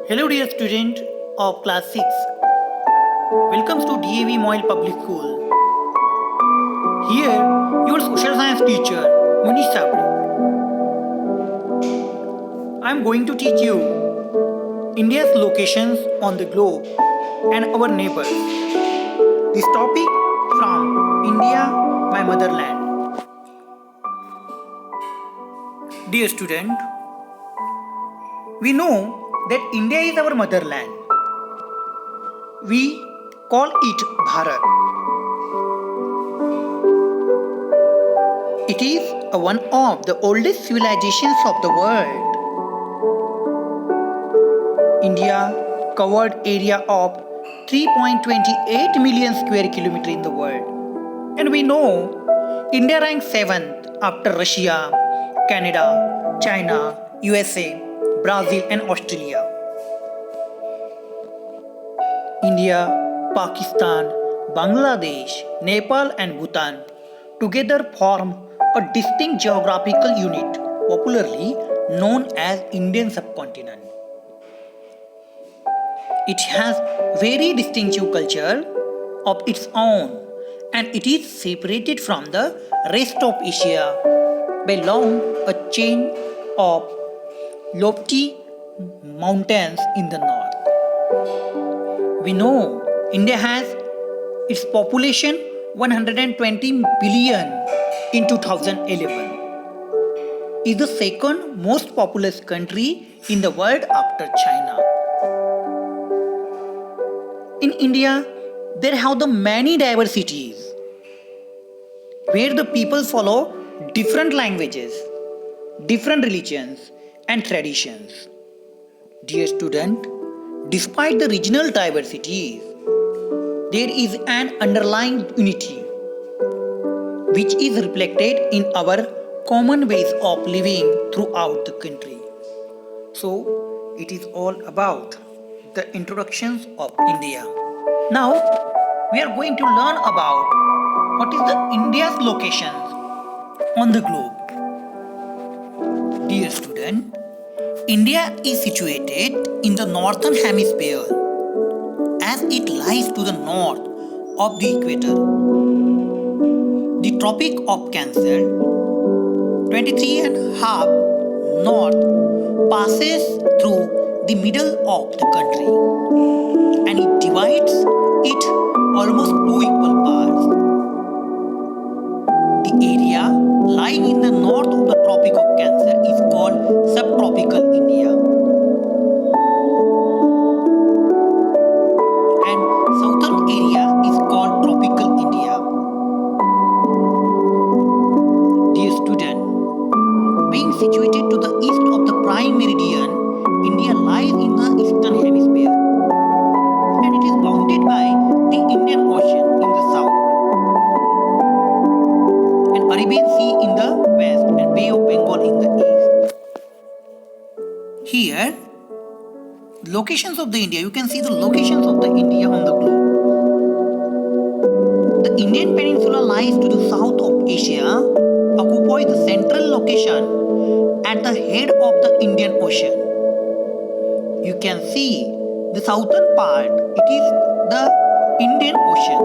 Hello dear student of class 6. Welcome to DAV Moyle Public School. Here your social science teacher Munish Sabri. I am going to teach you India's locations on the globe and our neighbors. This topic from India, my motherland. Dear student, we know that India is our motherland. We call it Bharat. It is one of the oldest civilizations of the world. India covered area of 3.28 million square kilometer in the world. And we know India ranks 7th after Russia, Canada, China, USA, Brazil and Australia. India, Pakistan, Bangladesh, Nepal and Bhutan together form a distinct geographical unit popularly known as Indian subcontinent. It has very distinctive culture of its own and it is separated from the rest of Asia by a chain of lofty mountains in the north. We know India has its population 120 billion in 2011. Is the second most populous country in the world after China. In India, there have the many diversities where the people follow different languages, different religions and traditions. Dear student, despite the regional diversities, there is an underlying unity which is reflected in our common ways of living throughout the country. So, it is all about the introductions of India. Now, we are going to learn about what is the India's locations on the globe. Dear student, India is situated in the northern hemisphere as it lies to the north of the equator. The Tropic of Cancer, 23.5 north, passes through the middle of the country and it divides it almost two equal parts. The area lying in the north of the Tropic of Cancer is called subtropical India and southern area is called tropical India. Dear student, being situated to the east of the prime meridian, India lies in the eastern hemisphere and it is bounded by the Indian Ocean in the south and Arabian Sea in the west and Bay of Bengal in the east. Here, locations of the India, you can see the locations of the India on the globe. The Indian peninsula lies to the south of Asia, occupy the central location at the head of the Indian Ocean. You can see the southern part, it is the Indian Ocean.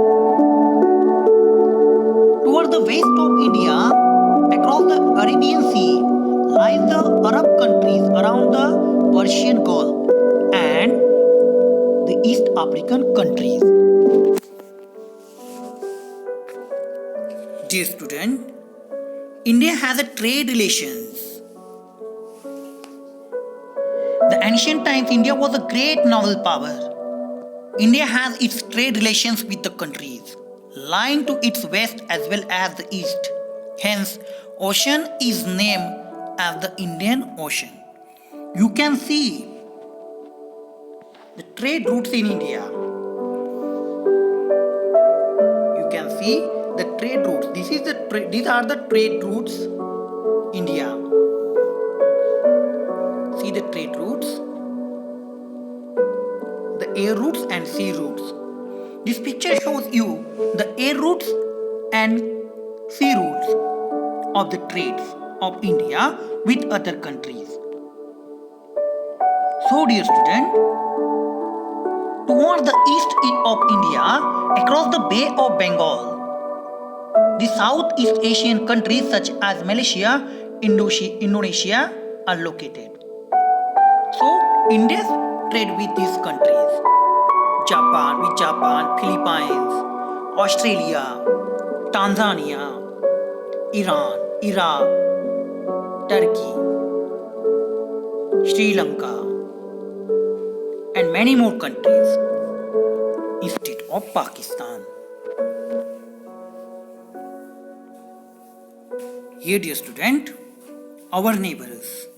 Toward the west of India, across the Arabian Sea, lies the Arab countries around the Persian Gulf and the East African countries. Dear student, India has a trade relations. The ancient times, India was a great naval power. India has its trade relations with the countries lying to its west as well as the east. Hence, ocean is named as the Indian Ocean. You can see the trade routes in India. You can see the trade routes. These are the trade routes India. See the trade routes, the air routes and sea routes. This picture shows you the air routes and sea routes of the trades of India with other countries. So, dear student, towards the east of India, across the Bay of Bengal, the Southeast Asian countries such as Malaysia, Indonesia are located. So, India trade with these countries. Japan, Philippines, Australia, Tanzania, Iran, Iraq, Turkey, Sri Lanka, and many more countries instead of Pakistan. Here, dear student, our neighbors.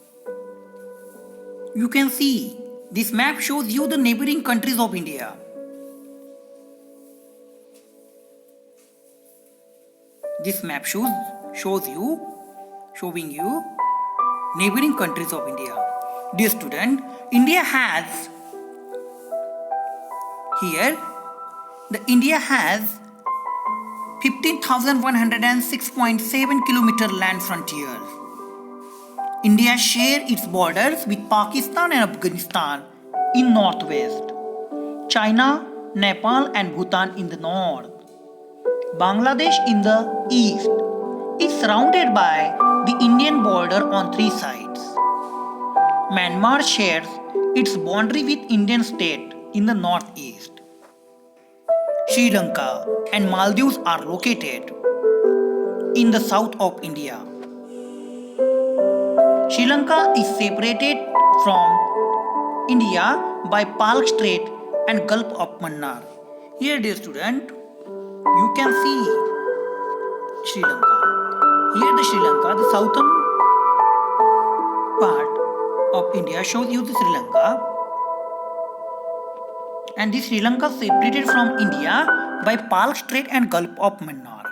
You can see this map shows you the neighboring countries of India. This map showing you neighboring countries of India. Dear student, India has 15,106.7 kilometer land frontier. India shares its borders with Pakistan and Afghanistan in northwest, China, Nepal and Bhutan in the north, Bangladesh in the east. It's surrounded by the Indian border on three sides. Myanmar shares its boundary with Indian state in the northeast. Sri Lanka and Maldives are located in the south of India. Sri Lanka is separated from India by Palk Strait and Gulf of Mannar. Here, dear student, you can see Sri Lanka. Here, the Sri Lanka, the southern part of India shows you the Sri Lanka. And this Sri Lanka separated from India by Palk Strait and Gulf of Mannar.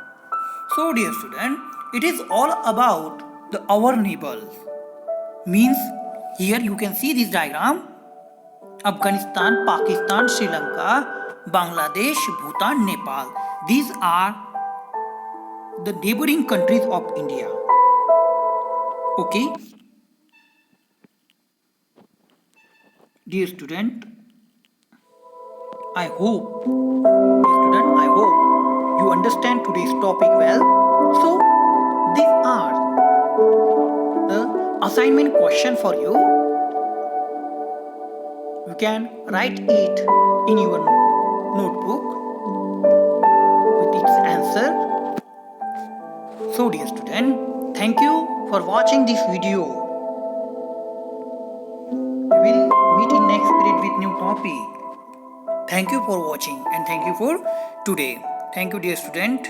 So, dear student, it is all about our neighbors. Means here you can see this diagram: Afghanistan, Pakistan, Sri Lanka, Bangladesh, Bhutan, Nepal. These are the neighboring countries of India. Okay, dear student, I hope you understand today's topic well. So, these are the assignment question for you. You can write it in your notebook with its answer. So, dear student, thank you for watching this video. We will meet in next period with new topic. Thank you for watching and thank you for today. Thank you, dear student.